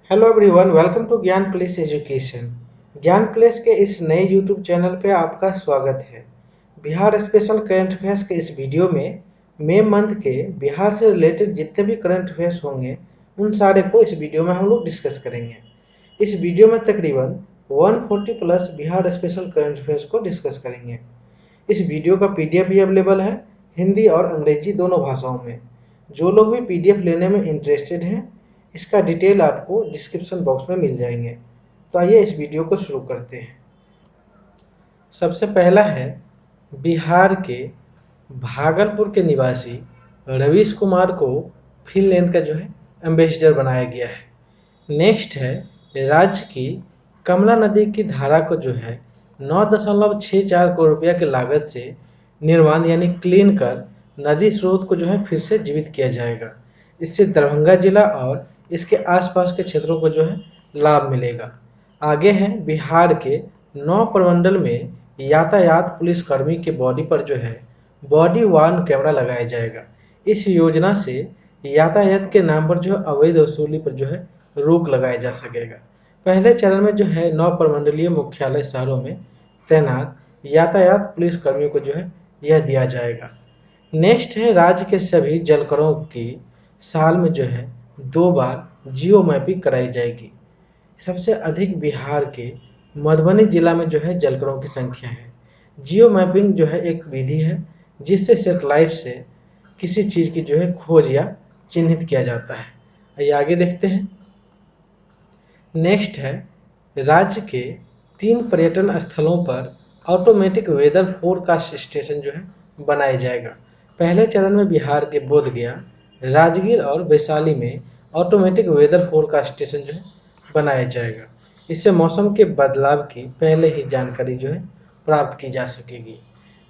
Hello everyone, welcome to ज्ञान place education. ज्ञान place के इस नए यूट्यूब चैनल पे आपका स्वागत है। बिहार स्पेशल करंट अफेयर्स के इस वीडियो में मई मंथ के बिहार से रिलेटेड जितने भी करंट अफेयर्स होंगे उन सारे को इस वीडियो में हम लोग डिस्कस करेंगे। इस वीडियो में तकरीबन 140 plus Bihar special current affairs को डिस्कस करेंगे। इस वीडियो का पीडीएफ भी अवेलेबल है हिंदी और अंग्रेजी दोनों भाषाओं में। जो लोग भी पीडीएफ लेने में इंटरेस्टेड हैं, इसका डिटेल आपको डिस्क्रिप्शन बॉक्स में मिल जाएंगे। तो आइए इस वीडियो को शुरू करते हैं। सबसे पहला है बिहार के भागलपुर के निवासी रवीश कुमार को फिनलैंड का एम्बेसडर बनाया गया है। नेक्स्ट है राज्य की कमला नदी की धारा को 9.64 करोड़ रुपया की लागत से निर्माण यानी क्लीन कर नदी स्रोत को फिर से जीवित किया जाएगा। इससे दरभंगा जिला और इसके आसपास के क्षेत्रों को लाभ मिलेगा। आगे है बिहार के 9 प्रमंडल में यातायात पुलिस कर्मी के बॉडी पर बॉडी वार्न कैमरा लगाया जाएगा। इस योजना से यातायात के नाम पर अवैध वसूली पर रोक लगाया जा सकेगा। पहले चरण में 9 प्रमंडलीय मुख्यालय शहरों में तैनात यातायात पुलिस कर्मियों को यह दिया जाएगा। नेक्स्ट है राज्य के सभी जलकरों की साल में 2 बार जियो मैपिंग कराई जाएगी। सबसे अधिक बिहार के मधुबनी जिला में जलकरों की संख्या है। जियो मैपिंग एक विधि है जिससे सेटेलाइट से किसी चीज़ की खोज या चिन्हित किया जाता है। आइए आगे देखते हैं। नेक्स्ट है राज्य के 3 पर्यटन स्थलों पर ऑटोमेटिक वेदर फोरकास्ट स्टेशन बनाया जाएगा। पहले चरण में बिहार के बोधगया, राजगीर और वैशाली में ऑटोमेटिक वेदर फोरकास्ट स्टेशन बनाया जाएगा। इससे मौसम के बदलाव की पहले ही जानकारी प्राप्त की जा सकेगी।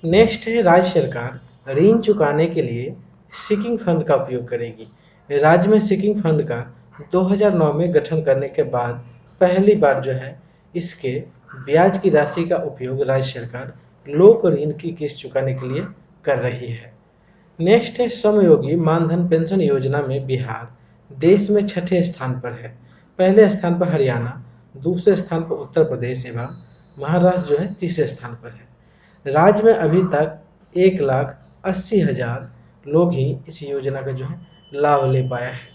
नेक्स्ट है राज्य सरकार ऋण चुकाने के लिए सिकिंग फंड का उपयोग करेगी। राज्य में सिकिंग फंड का 2009 में गठन करने के बाद पहली बार इसके ब्याज की राशि का उपयोग राज्य सरकार लोक ऋण की किस्त चुकाने के लिए कर रही है। नेक्स्ट है श्रमयोगी मानधन पेंशन योजना में बिहार देश में 6ठे स्थान पर है। पहले स्थान पर हरियाणा, दूसरे स्थान पर उत्तर प्रदेश एवं महाराष्ट्र तीसरे स्थान पर है। राज्य में अभी तक 1,80,000 लोग ही इस योजना का लाभ ले पाया है।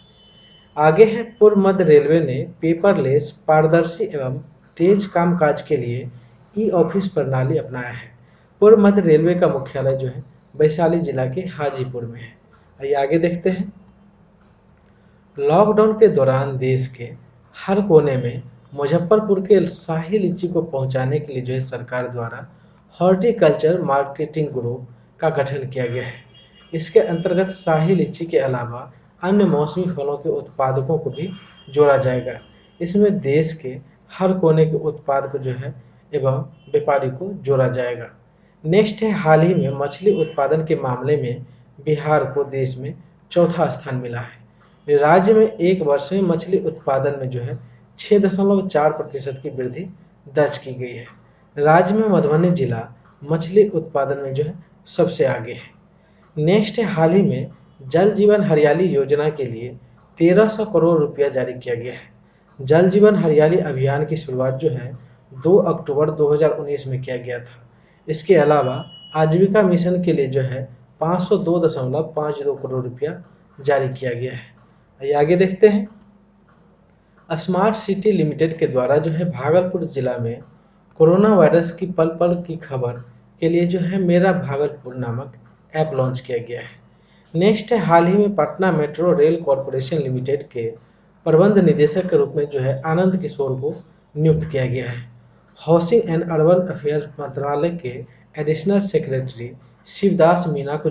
आगे है पूर्व मध्य रेलवे ने पेपरलेस, पारदर्शी एवं तेज कामकाज के लिए ई ऑफिस प्रणाली अपनाया है। पूर्व मध्य रेलवे का मुख्यालय वैशाली जिला के हाजीपुर में है। आइए आगे देखते हैं। लॉकडाउन के दौरान देश के हर कोने में मुजफ्फरपुर के शाही लीची को पहुंचाने के लिए सरकार द्वारा हॉर्टिकल्चर मार्केटिंग ग्रुप का गठन किया गया है। इसके अंतर्गत शाही लीची के अलावा अन्य मौसमी फलों के उत्पादकों को भी जोड़ा जाएगा। इसमें देश के हर कोने के उत्पाद को एवं व्यापारी को जोड़ा जाएगा। नेक्स्ट है हाल ही में मछली उत्पादन के मामले में बिहार को देश में चौथा स्थान मिला है। राज्य में एक वर्ष में मछली उत्पादन में 6.4% की वृद्धि दर्ज की गई है। राज्य में मधुबनी जिला मछली उत्पादन में सबसे आगे है। नेक्स्ट है हाल ही में जल जीवन हरियाली योजना के लिए 1300 करोड़ रुपया जारी किया गया है। जल जीवन हरियाली अभियान की शुरुआत 2 अक्टूबर 2019 में किया गया था। इसके अलावा आजीविका मिशन के लिए 502.52 करोड़ रुपया जारी किया गया है। आइए आगे देखते हैं। स्मार्ट सिटी लिमिटेड के द्वारा भागलपुर जिला में कोरोना वायरस की पल पल की खबर के लिए मेरा भागलपुर नामक ऐप लॉन्च किया गया है। नेक्स्ट है हाल ही में Patna metro rail corporation limited के प्रबंध निदेशक के रूप में आनंद किशोर को नियुक्त किया गया है। हाउसिंग एंड अर्बन अफेयर मंत्रालय के एडिशनल सेक्रेटरी शिवदास मीना को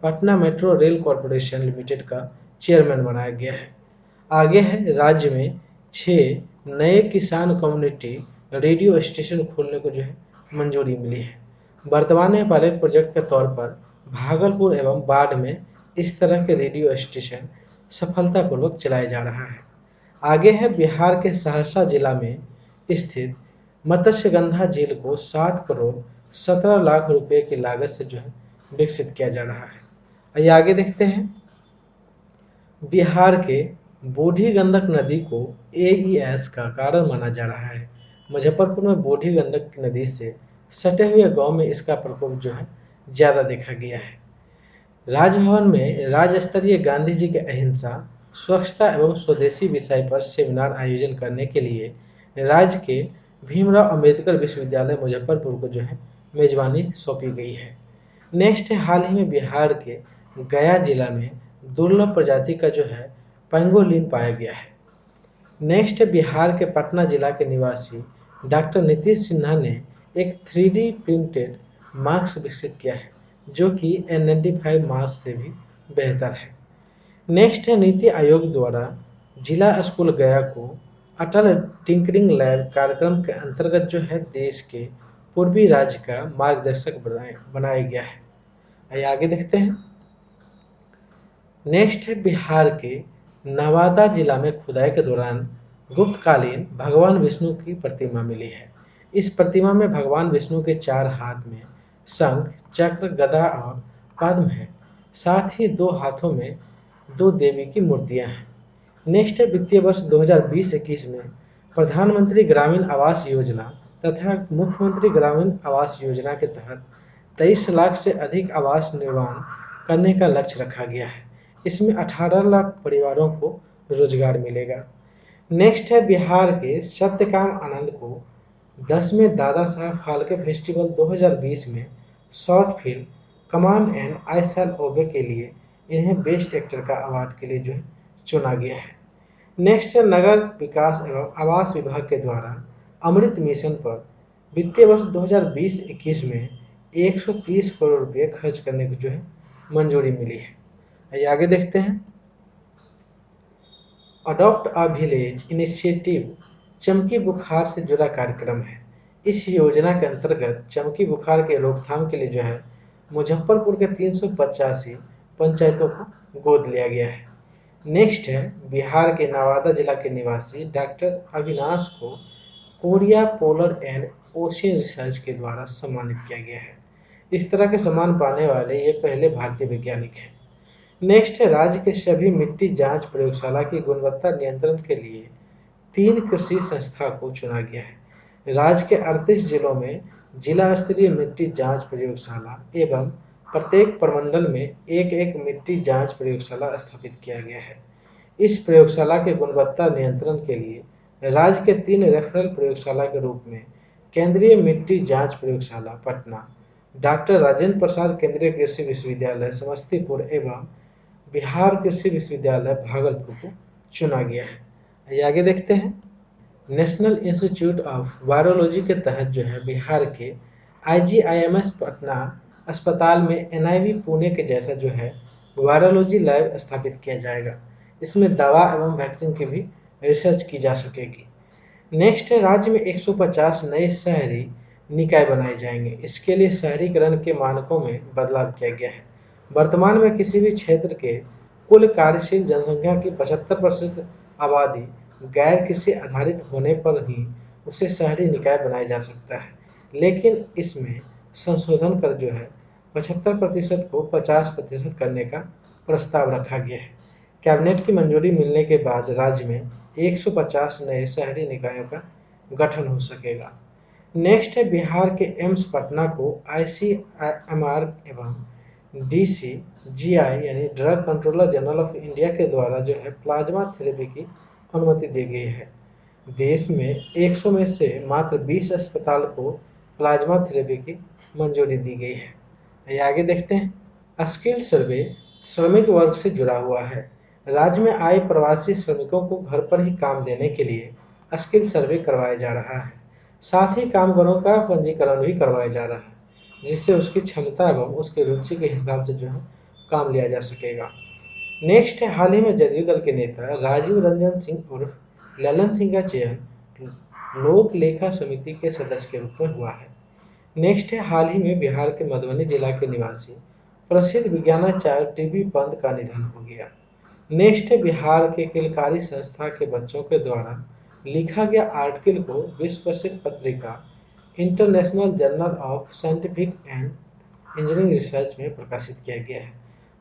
Patna metro rail corporation limited का चेयरमैन बनाया गया है। आगे है राज्य में 6 नए किसान कम्युनिटी रेडियो स्टेशन खोलने को मंजूरी मिली है। वर्तमान में पायलट प्रोजेक्ट के तौर पर भागलपुर एवं बाढ़ में इस तरह के रेडियो स्टेशन सफलतापूर्वक चलाया जा रहा है। आगे है बिहार के सहरसा जिला में स्थित मत्स्यगंधा झील को 7 करोड़ 17 लाख रुपए की लागत से विकसित किया जा रहा है। आइए आगे देखते हैं। बिहार के बूढ़ी गंडक नदी को एईएस का कारण माना जा रहा है। मुजफ्फरपुर में बूढ़ी गंडक नदी से सटे हुए गांव में इसका प्रकोप जो है ज़्यादा देखा गया है। राजभवन में राज्य स्तरीय गांधी जी के अहिंसा, स्वच्छता एवं स्वदेशी विषय पर सेमिनार आयोजन करने के लिए राज्य के भीमराव अंबेडकर विश्वविद्यालय मुजफ्फरपुर को जो है मेजबानी सौंपी गई है। नेक्स्ट है, हाल ही में बिहार के गया जिला में दुर्लभ प्रजाति का जो है पेंगोलिन पाया गया है। नेक्स्ट है, बिहार के पटना जिला के निवासी डॉक्टर नीतीश सिन्हा ने एक 3D प्रिंटेड मास्क विकसित किया है जो कि N95 मास्क से भी बेहतर है। नेक्स्ट है, नीति आयोग द्वारा जिला स्कूल गया को अटल टिंकरिंग लैब कार्यक्रम के अंतर्गत जो है देश के पूर्वी राज्य का मार्गदर्शक बनाया गया है। आइए आगे देखते हैं। नेक्स्ट है, बिहार के नवादा जिला में खुदाई के दौरान गुप्तकालीन भगवान विष्णु की प्रतिमा मिली है। इस प्रतिमा में भगवान विष्णु के 4 हाथ में शंख, चक्र, गदा और पद्म है। साथ ही 2 हाथों में 2 देवी की मूर्तियां हैं। नेक्स्ट है, वित्तीय वर्ष 2020-21 में प्रधानमंत्री ग्रामीण आवास योजना तथा मुख्यमंत्री ग्रामीण आवास योजना के तहत 23 लाख से अधिक आवास निर्माण करने का लक्ष्य रखा गया है। इसमें 18 लाख परिवारों को रोजगार मिलेगा। नेक्स्ट है, बिहार के सत्यकाम आनंद को 10वें दादा साहब फाल्के फेस्टिवल 2020 में short film command and I shall obey के लिए इन्हें बेस्ट एक्टर का अवार्ड के लिए जो है चुना गया है। नेक्स्ट है, नगर विकास एवं आवास विभाग के द्वारा अमृत मिशन पर वित्तीय वर्ष 2020-21 में 130 करोड़ रुपए खर्च करने की जो है मंजूरी मिली है। आइए आगे देखते हैं। अडॉप्ट अ विलेज इनिशिएटिव चमकी बुखार से जुड़ा कार्यक्रम है। इस योजना के अंतर्गत चमकी बुखार के रोकथाम के लिए जो है मुजफ्फरपुर के 385 पंचायतों को गोद लिया गया है। नेक्स्ट है, बिहार के नवादा जिला के निवासी डॉक्टर अविनाश को Korea polar and ocean research के द्वारा सम्मानित किया गया है। इस तरह के सम्मान पाने वाले ये पहले भारतीय वैज्ञानिक हैं। नेक्स्ट है, राज्य के सभी मिट्टी जांच प्रयोगशाला की गुणवत्ता नियंत्रण के लिए 3 कृषि संस्था को चुना गया है। राज्य के 38 जिलों में जिला स्तरीय मिट्टी जांच प्रयोगशाला एवं प्रत्येक प्रमंडल में एक मिट्टी जांच प्रयोगशाला स्थापित किया गया है। इस प्रयोगशाला के गुणवत्ता नियंत्रण के लिए राज्य के 3 रेफरल प्रयोगशाला के रूप में केंद्रीय मिट्टी जांच प्रयोगशाला पटना, डॉक्टर राजेंद्र प्रसाद केंद्रीय कृषि विश्वविद्यालय समस्तीपुर एवं बिहार कृषि विश्वविद्यालय भागलपुर को चुना गया है। आइए आगे देखते हैं। नेशनल इंस्टीट्यूट ऑफ वायरोलॉजी के तहत जो है बिहार के IGIMS पटना अस्पताल में NIV पुणे के जैसा जो है वायरोलॉजी लैब स्थापित किया जाएगा। इसमें दवा एवं वैक्सीन की भी रिसर्च की जा सकेगी। नेक्स्ट है, राज्य में 150 नए शहरी निकाय बनाए जाएंगे। इसके लिए शहरीकरण के मानकों में बदलाव किया गया है। वर्तमान में किसी भी क्षेत्र के कुल कार्यशील जनसंख्या की 75% आबादी गैर कृषि आधारित होने पर ही उसे शहरी निकाय बनाया जा सकता है, लेकिन इसमें संशोधन कर जो है 75% को 50% करने का प्रस्ताव रखा गया है। कैबिनेट की मंजूरी मिलने के बाद राज्य में 150 नए शहरी निकायों का गठन हो सकेगा। नेक्स्ट है, बिहार के एम्स पटना को ICMR एवं DCGI यानी drug controller general of India के द्वारा जो है प्लाज्मा थेरेपी की अनुमति दी गई है। देश में 100 में से मात्र 20 अस्पताल को प्लाज्मा थेरेपी की मंजूरी दी गई है। आइए आगे देखते हैं। स्किल सर्वे श्रमिक वर्ग से जुड़ा हुआ है। राज्य में आए प्रवासी श्रमिकों को घर पर ही काम देने के लिए स्किल सर्वे करवाया जा रहा है। साथ ही कामगारों का पंजीकरण भी करवाया जा रहा है, जिससे उसकी क्षमता एवं उसकी रुचि के हिसाब से जो है काम लिया जा सकेगा। नेक्स्ट है, हाल ही में जदयू दल के नेता राजीव रंजन सिंह उर्फ ललन सिंह का चयन लोक लेखा समिति के सदस्य के रूप में हुआ है। नेक्स्ट है, हाल ही में बिहार के मधुबनी जिला के निवासी प्रसिद्ध विज्ञानाचार्य TB पंत का निधन हो गया। नेक्स्ट है, बिहार के किलकारी संस्था के बच्चों के द्वारा लिखा गया आर्टिकल को विश्व प्रसिद्ध पत्रिका international journal of scientific and engineering research में प्रकाशित किया गया है।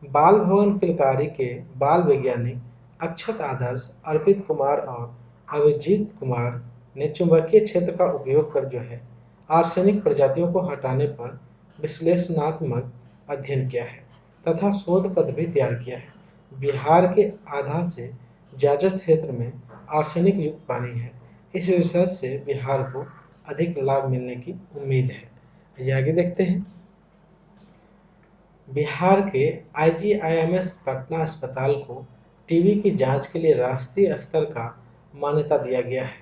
बाल भवन किलकारी के बाल वैज्ञानिक अक्षत आदर्श, अर्पित कुमार और अभिजीत कुमार ने चुंबकीय क्षेत्र का उपयोग कर जो है आर्सेनिक प्रजातियों को हटाने पर विश्लेषणात्मक अध्ययन किया है तथा शोध पत्र भी तैयार किया है। बिहार के आधा से ज्यादा क्षेत्र में आर्सेनिक युक्त पानी है। इस रिसर्च से बिहार को अधिक लाभ मिलने की उम्मीद है। ये आगे देखते हैं। बिहार के आईजीआईएमएस पटना अस्पताल को टीबी की जांच के लिए राष्ट्रीय स्तर का मान्यता दिया गया है।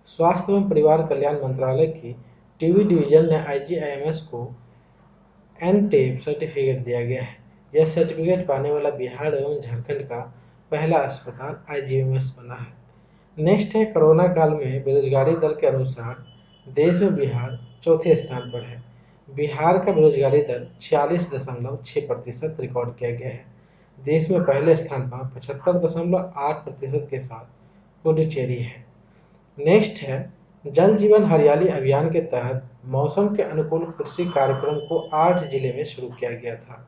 स्वास्थ्य एवं परिवार कल्याण मंत्रालय की टीबी डिवीजन ने आईजीआईएमएस को एनटेप सर्टिफिकेट दिया गया है। यह सर्टिफिकेट पाने वाला बिहार एवं झारखंड का पहला अस्पताल आईजीआईएमएस बना है। नेक्स्ट है, कोरोना काल में बेरोजगारी दर के अनुसार देश में बिहार चौथे स्थान पर है। बिहार का बेरोजगारी दर 46.6% रिकॉर्ड किया गया है। देश में पहले स्थान पर 75.8% के साथ पुडुचेरी है। नेक्स्ट है, जल जीवन हरियाली अभियान के तहत मौसम के अनुकूल कृषि कार्यक्रम को 8 जिले में शुरू किया गया था।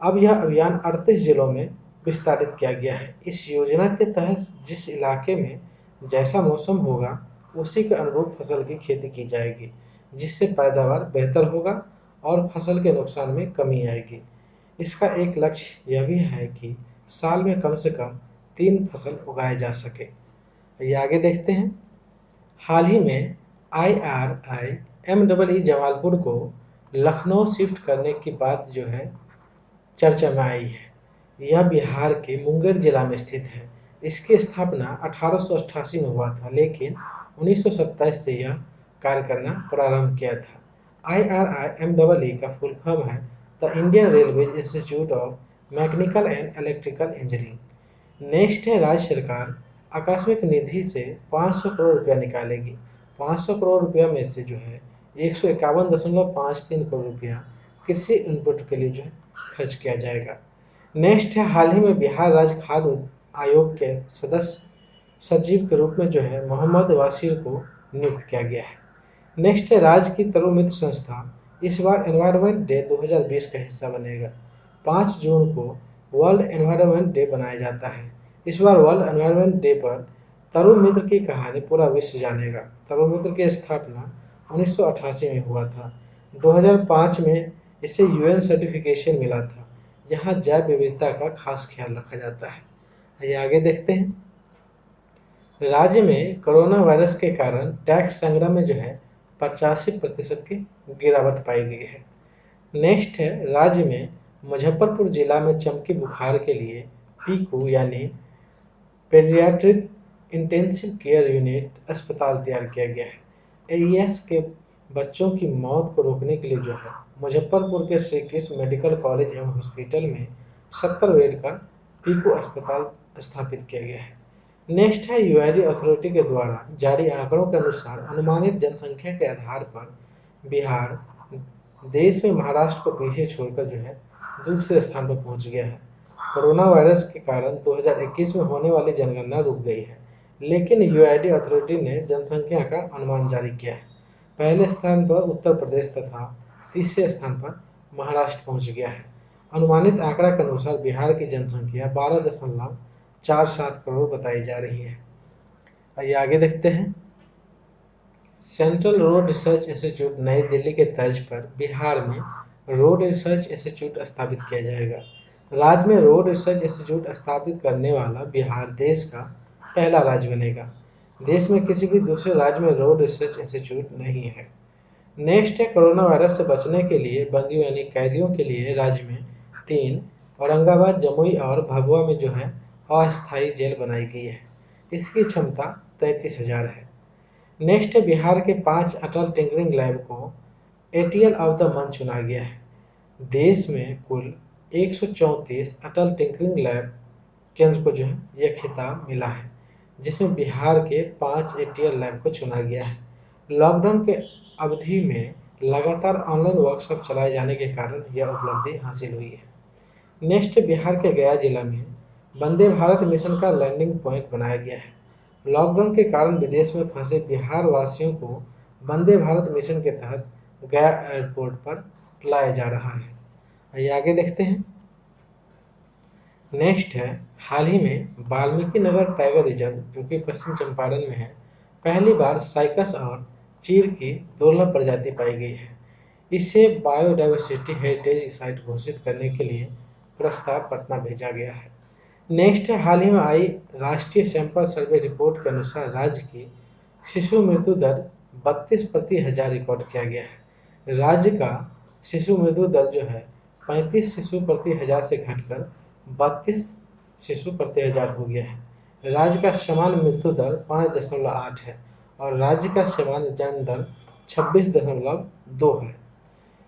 अब यह अभियान 38 जिलों में विस्तारित किया गया है। इस योजना के तहत जिस इलाके में जैसा मौसम होगा उसी के अनुरूप फसल की खेती की जाएगी, जिससे पैदावार बेहतर होगा और फसल के नुकसान में कमी आएगी। इसका एक लक्ष्य यह भी है कि साल में कम से कम 3 फसल उगाए जा सके। ये आगे देखते हैं। हाल ही में IRI-MEE जमालपुर को लखनऊ शिफ्ट करने की बात जो है चर्चा में आई है। यह बिहार के मुंगेर जिला में स्थित है। इसकी स्थापना 1888 में हुआ था, लेकिन 1927 से यह कार्य करना प्रारंभ किया था। IRI-MEE का फुल फॉर्म है the Indian railway institute of mechanical and electrical engineering. Next है, राज्य सरकार आकस्मिक निधि से 500 करोड़ रुपया निकालेगी। 500 करोड़ रुपया में से जो है 151.53 करोड़ रुपया कृषि इनपुट के लिए जो है खर्च किया जाएगा। नेक्स्ट है, हाल ही में बिहार राज्य खाद्य आयोग के सदस्य सचिव के रूप में जो है मोहम्मद वासिर को नियुक्त किया गया है। नेक्स्ट है, राज्य की तरु मित्र संस्था इस बार एनवायरनमेंट डे 2020 का हिस्सा बनेगा। 5 जून को वर्ल्ड एनवायरनमेंट डे बनाया जाता है। इस बार वर्ल्ड एनवायरनमेंट डे पर तरु मित्र की कहानी पूरा विश्व जानेगा। तरु मित्र की स्थापना 1988 में हुआ था। 2005 में इसे यूएन सर्टिफिकेशन मिला था, जहां जैव विविधता का खास ख्याल रखा जाता है। आइए आगे देखते हैं। राज्य में कोरोना वायरस के कारण टैक्स संग्रह में जो है 85% की गिरावट पाई गई है। नेक्स्ट है, राज्य में मुजफ्फरपुर जिला में चमकी बुखार के लिए पीकू यानी पेडियाट्रिक इंटेंसिव केयर यूनिट अस्पताल तैयार किया गया है। एईएस के बच्चों की मौत को रोकने के लिए जो है मुजफ्फरपुर के श्री कृष्ण मेडिकल कॉलेज एवं हॉस्पिटल में 70 बेड का पीकू अस्पताल स्थापित किया गया है। नेक्स्ट है, यूआईडी अथॉरिटी के द्वारा जारी आंकड़ों के अनुसार अनुमानित जनसंख्या के आधार पर बिहार देश में महाराष्ट्र को पीछे छोड़कर जो है दूसरे स्थान पर पहुंच गया है। कोरोना वायरस के कारण 2021 में होने वाली जनगणना रुक गई है, लेकिन यूआईडी अथॉरिटी ने जनसंख्या का अनुमान जारी किया है। पहले स्थान पर उत्तर प्रदेश तथा तीसरे स्थान पर महाराष्ट्र पहुंच गया है। अनुमानित आंकड़ा के अनुसार बिहार की जनसंख्या 12.47 करोड़ बताई जा रही है। आइए आगे देखते हैं। सेंट्रल रोड रिसर्च इंस्टीट्यूट नई दिल्ली के तर्ज पर बिहार में रोड रिसर्च इंस्टीट्यूट स्थापित किया जाएगा। राज्य में रोड रिसर्च इंस्टीट्यूट स्थापित करने वाला बिहार देश का पहला राज्य बनेगा। देश में किसी भी दूसरे राज्य में रोड रिसर्च इंस्टीट्यूट नहीं है। नेक्स्ट है, कोरोना वायरस से बचने के लिए बंदियों यानी कैदियों के लिए राज्य में 3 औरंगाबाद, जमुई और भभुआ में जो है अस्थायी जेल बनाई गई है। इसकी क्षमता 33,000 है। नेक्स्ट है, बिहार के 5 अटल टिंकरिंग लैब को एटीएल ऑफ द मंथ चुना गया है। देश में कुल 134 अटल टिंकरिंग लैब केंद्र को जो है यह खिताब मिला है, जिसमें बिहार के 5 एटीएल लैब को चुना गया है। लॉकडाउन के अवधि में लगातार ऑनलाइन वर्कशॉप चलाए जाने के कारण यह उपलब्धि हासिल हुई है। नेक्स्ट, बिहार के गया जिला में वंदे भारत मिशन का लैंडिंग पॉइंट बनाया गया है। लॉकडाउन के कारण विदेश में फंसे बिहार वासियों को वंदे भारत मिशन के तहत गया एयरपोर्ट पर लाया जा रहा है। आइए आगे देखते हैं। नेक्स्ट है, हाल ही में वाल्मीकि नगर टाइगर रिजर्व जो कि पश्चिम चंपारण में है, पहली बार साइकस और चीर की दुर्लभ प्रजाति पाई गई है। इसे बायोडायवर्सिटी हेरिटेज साइट घोषित करने के लिए प्रस्ताव पटना भेजा गया है। नेक्स्ट है, हाल ही में आई राष्ट्रीय सैंपल सर्वे रिपोर्ट के अनुसार राज्य की शिशु मृत्यु दर 32 प्रति हजार रिकॉर्ड किया गया है। राज्य का शिशु मृत्यु दर जो है 35 शिशु प्रति हजार से घटकर 32 शिशु प्रति हजार हो गया है। राज्य का सामान्य मृत्यु दर 5.8 है और राज्य का सामान्य जन्म दर 26.2 है।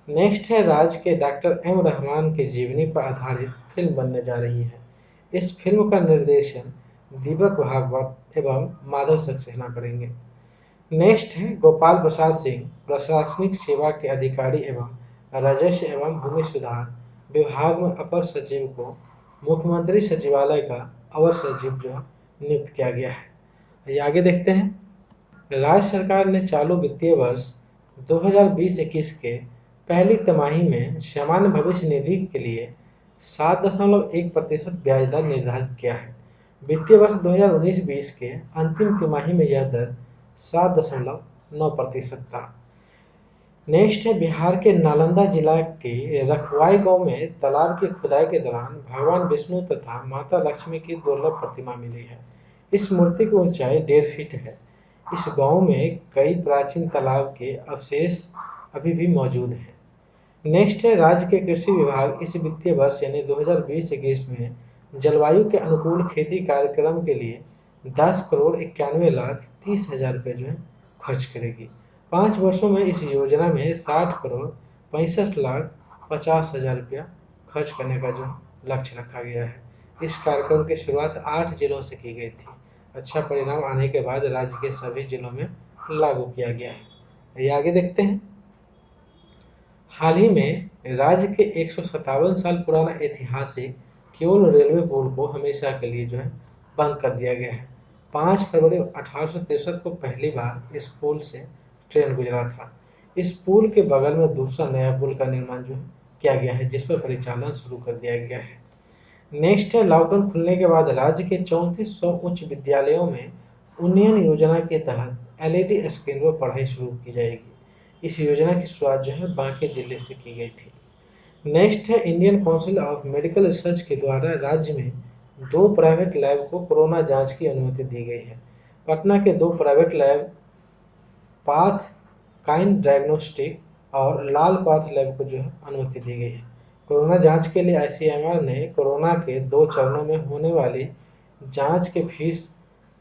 नेक्स्ट है, राज्य के डॉक्टर एम रहमान के जीवनी पर आधारित फिल्म बनने जा रही है। इस फिल्म का निर्देशन दीपक भागवत एवं माधव सक्सेना करेंगे। नेक्स्ट है, गोपाल प्रसाद सिंह प्रशासनिक सेवा के अधिकारी एवं राजस्व एवं भूमि सुधार विभाग में अपर सचिव को मुख्यमंत्री सचिवालय का अवर सचिव जो नियुक्त किया गया है। ये आगे देखते हैं। राज्य सरकार ने चालू वित्तीय वर्ष 2020-21 के पहली तिमाही में सामान्य भविष्य निधि के लिए 7.1% ब्याज दर निर्धारित किया है। वित्तीय वर्ष 2019-20 के अंतिम तिमाही में यह दर 7.9% था। नेक्स्ट है, बिहार के नालंदा जिला के रखवाई गांव में तालाब की खुदाई के दौरान भगवान विष्णु तथा माता लक्ष्मी की दुर्लभ प्रतिमा मिली है। इस मूर्ति की ऊंचाई 1.5 फीट है। इस गांव में कई प्राचीन तालाब के अवशेष अभी भी मौजूद हैं। नेक्स्ट है, राज्य के कृषि विभाग इस वित्तीय वर्ष यानी 2020-21 में जलवायु के अनुकूल खेती कार्यक्रम के लिए 10,91,30,000 रुपये जो है खर्च करेगी। 5 वर्षों में इस योजना में 60,65,50,000 रुपया खर्च करने का जो लक्ष्य रखा गया है। इस कार्यक्रम की शुरुआत 8 जिलों से की गई थी। अच्छा परिणाम आने के बाद राज्य के सभी जिलों में लागू किया गया है। ये आगे देखते हैं। हाल ही में राज्य के 157 साल पुराना ऐतिहासिक किऊल रेलवे पुल को हमेशा के लिए जो है बंद कर दिया गया है। 5 फरवरी 1863 को पहली बार इस पुल से ट्रेन गुजरा था। इस पुल के बगल में दूसरा नया पुल का निर्माण जो है किया गया है, जिस पर परिचालन शुरू कर दिया गया है। नेक्स्ट है, लॉकडाउन खुलने के बाद राज्य के 3400 उच्च विद्यालयों में उन्नयन योजना के तहत एलईडी स्क्रीन पर पढ़ाई शुरू की जाएगी। इस योजना की शुरुआत जो है बांके जिले से की गई थी। नेक्स्ट है, Indian council of medical research के द्वारा राज्य में 2 प्राइवेट लैब को कोरोना जांच की अनुमति दी गई है। पटना के 2 private lab path kind diagnostic और लाल पाथ लैब को जो है अनुमति दी गई है। कोरोना जांच के लिए आईसीएमआर ने कोरोना के 2 चरणों में होने वाली जांच के फीस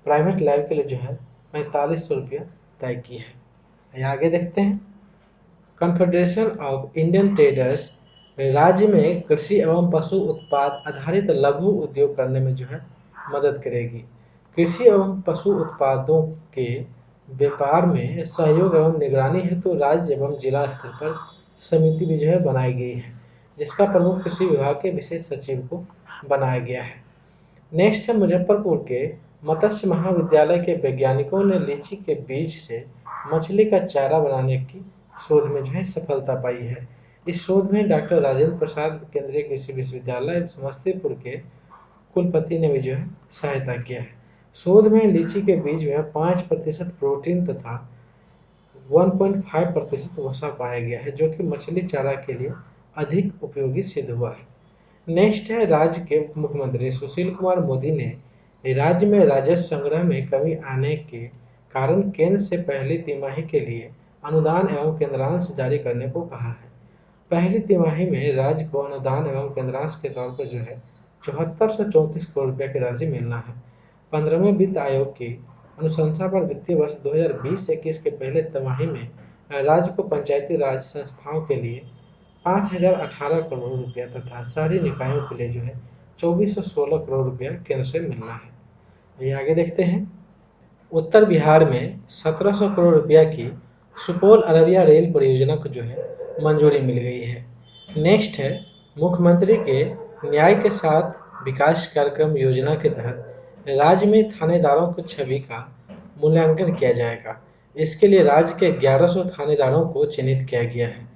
प्राइवेट लैब के लिए जो है 4500 रुपया तय की है। आगे देखते हैं। कॉन्फेडरेशन ऑफ इंडियन ट्रेडर्स राज्य में कृषि एवं पशु उत्पाद आधारित लघु उद्योग करने में जो है मदद करेगी। कृषि एवं पशु उत्पादों के व्यापार में सहयोग एवं निगरानी हेतु राज्य एवं जिला स्तर पर समिति भी जो है बनाई गई है, जिसका प्रमुख कृषि विभाग के विशेष सचिव को बनाया गया है। नेक्स्ट है, मुजफ्फरपुर के मत्स्य महाविद्यालय के वैज्ञानिकों ने लीची के बीज से मछली का चारा बनाने की शोध में जो है सफलता पाई है। इस शोध में डॉक्टर राजेंद्र प्रसाद केंद्रीय कृषि विश्वविद्यालय समस्तीपुर के कुलपति ने भी जो है सहायता किया है। शोध में लीची के बीज में 5% प्रोटीन तथा 1.5% वसा पाया गया है, जो कि मछली चारा के लिए अधिक उपयोगी सिद्ध हुआ है। नेक्स्ट है, राज्य के मुख्यमंत्री सुशील कुमार मोदी ने राज्य में राजस्व संग्रह में कमी आने के कारण केंद्र से पहली तिमाही के लिए अनुदान एवं केंद्रांश जारी करने को कहा है। पहली तिमाही में राज्य को अनुदान एवं केंद्रांश के तौर पर जो है 7434 करोड़ रुपए की राशि मिलना है। 15वें वित्त आयोग की अनुशंसा पर वित्तीय वर्ष 2020-21 के पहले तिमाही में राज्य को पंचायती राज संस्थाओं के लिए 5018 करोड़ रुपया तथा शहरी निकायों के लिए जो है 2416 करोड़ रुपया केंद्र से मिलना है। ये आगे देखते हैं। उत्तर बिहार में 1700 करोड़ रुपया की सुपौल अररिया रेल परियोजना को जो है मंजूरी मिल गई है। नेक्स्ट है, मुख्यमंत्री के न्याय के साथ विकास कार्यक्रम योजना के तहत राज्य में थानेदारों की छवि का मूल्यांकन किया जाएगा। इसके लिए राज्य के 1100 थानेदारों को चिन्हित किया गया है।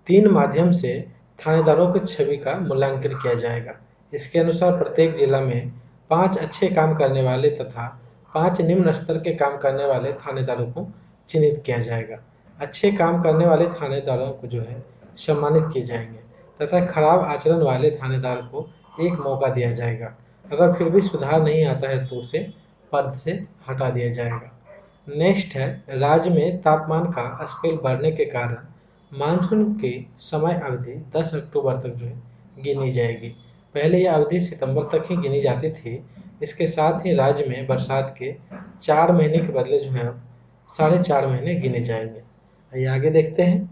3 माध्यम से थानेदारों की छवि का मूल्यांकन किया जाएगा। इसके अनुसार प्रत्येक जिला में 5 अच्छे काम करने वाले तथा 5 निम्न स्तर के काम करने वाले थानेदारों को चिन्हित किया जाएगा। अच्छे काम करने वाले थानेदारों को जो है सम्मानित किए जाएंगे तथा खराब आचरण वाले थानेदार को एक मौका दिया जाएगा। अगर फिर भी सुधार नहीं आता है तो उसे पद से हटा दिया जाएगा। नेक्स्ट है, राज्य में तापमान का स्केल बढ़ने के कारण मानसून की समय अवधि 10 अक्टूबर तक जो है गिनी जाएगी। पहले यह अवधि सितंबर तक ही गिनी जाती थी। इसके साथ ही राज्य में बरसात के 4 महीने के बदले जो है अब 4.5 महीने गिने जाएंगे। आइए आगे देखते हैं।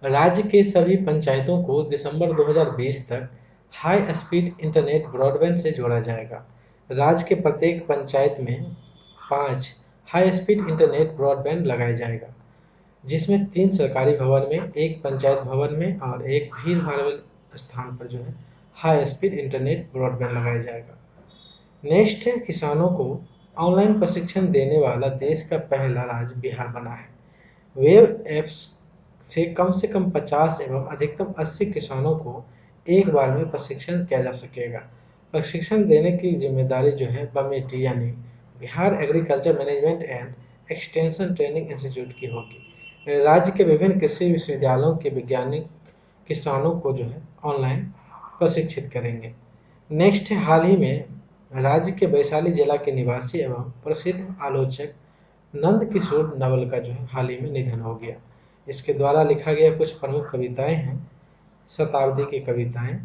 राज्य के सभी पंचायतों को दिसंबर 2020 तक हाई स्पीड इंटरनेट ब्रॉडबैंड से जोड़ा जाएगा। राज्य के प्रत्येक पंचायत में 5 हाई स्पीड इंटरनेट ब्रॉडबैंड लगाया जाएगा, जिसमें 3 सरकारी भवन में, 1 पंचायत भवन में और एक भीड़ भाड़ वाले स्थान पर जो है हाई स्पीड इंटरनेट ब्रॉडबैंड लगाया जाएगा। नेक्स्ट है, किसानों को ऑनलाइन प्रशिक्षण देने वाला देश का पहला राज्य बिहार बना है। वेब एप्स से कम 50 एवं अधिकतम 80 किसानों को एक बार में प्रशिक्षण किया जा सकेगा। प्रशिक्षण देने की जिम्मेदारी जो है बमेटी यानी Bihar agriculture management and extension training institute की होगी। राज्य के विभिन्न कृषि विश्वविद्यालयों के वैज्ञानिक किसानों को जो है ऑनलाइन प्रशिक्षित करेंगे। नेक्स्ट है, हाल ही में राज्य के वैशाली जिला के निवासी एवं प्रसिद्ध आलोचक नंद किशोर नवल का जो है हाल ही में निधन हो गया। इसके द्वारा लिखा गया कुछ प्रमुख कविताएं हैं: शताब्दी की कविताएं,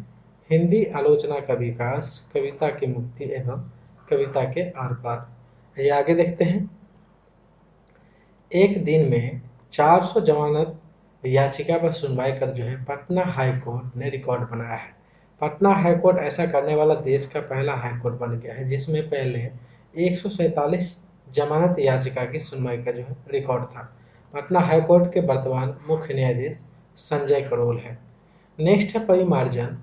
हिंदी आलोचना का विकास, कविता की मुक्ति एवं कविता के आर पार। ये आगे देखते हैं। एक दिन में 400 जमानत याचिका पर सुनवाई कर जो है पटना हाई कोर्ट ने रिकॉर्ड बनाया है। पटना हाई कोर्ट ऐसा करने वाला देश का पहला हाई कोर्ट बन गया है, जिसमें पहले 147 जमानत याचिका की सुनवाई का जो है रिकॉर्ड था। पटना हाई कोर्ट के वर्तमान मुख्य न्यायाधीश संजय करोल है। नेक्स्ट है, परिमार्जन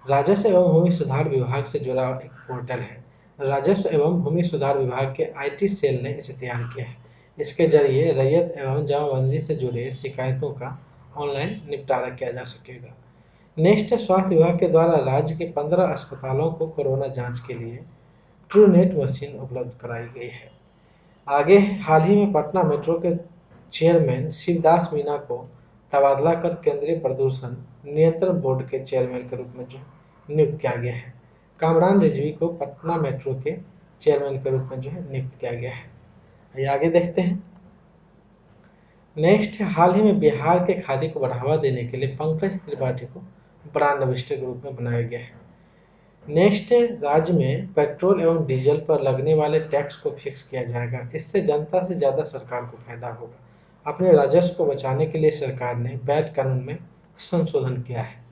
राजस्व एवं भूमि सुधार विभाग से जुड़ा एक पोर्टल है। राजस्व एवं भूमि सुधार विभाग के आईटी सेल ने इसे तैयार किया है। इसके जरिए रैयत एवं जमाबंदी से जुड़े शिकायतों का ऑनलाइन निपटारा किया जा सकेगा। नेक्स्ट है, स्वास्थ्य विभाग के द्वारा राज्य के 15 अस्पतालों को कोरोना जांच के लिए ट्रूनेट मशीन उपलब्ध कराई गई है। आगे, हाल ही में पटना मेट्रो के चेयरमैन शिवदास मीना को तबादला कर केंद्रीय प्रदूषण नियंत्रण बोर्ड के चेयरमैन के रूप में जो नियुक्त किया गया है। कामरान रिजवी को पटना मेट्रो के चेयरमैन के रूप में जो है नियुक्त किया गया है। आइए आगे देखते हैं। नेक्स्ट है, हाल ही में बिहार के खादी को बढ़ावा देने के लिए पंकज त्रिपाठी को ब्रांड एम्बेसडर के रूप में बनाया गया है। नेक्स्ट है, राज्य में पेट्रोल एवं डीजल पर लगने वाले टैक्स को फिक्स किया जाएगा। इससे जनता से ज़्यादा सरकार को फायदा होगा। अपने राजस्व को बचाने के लिए सरकार ने वैट कानून में संशोधन किया है।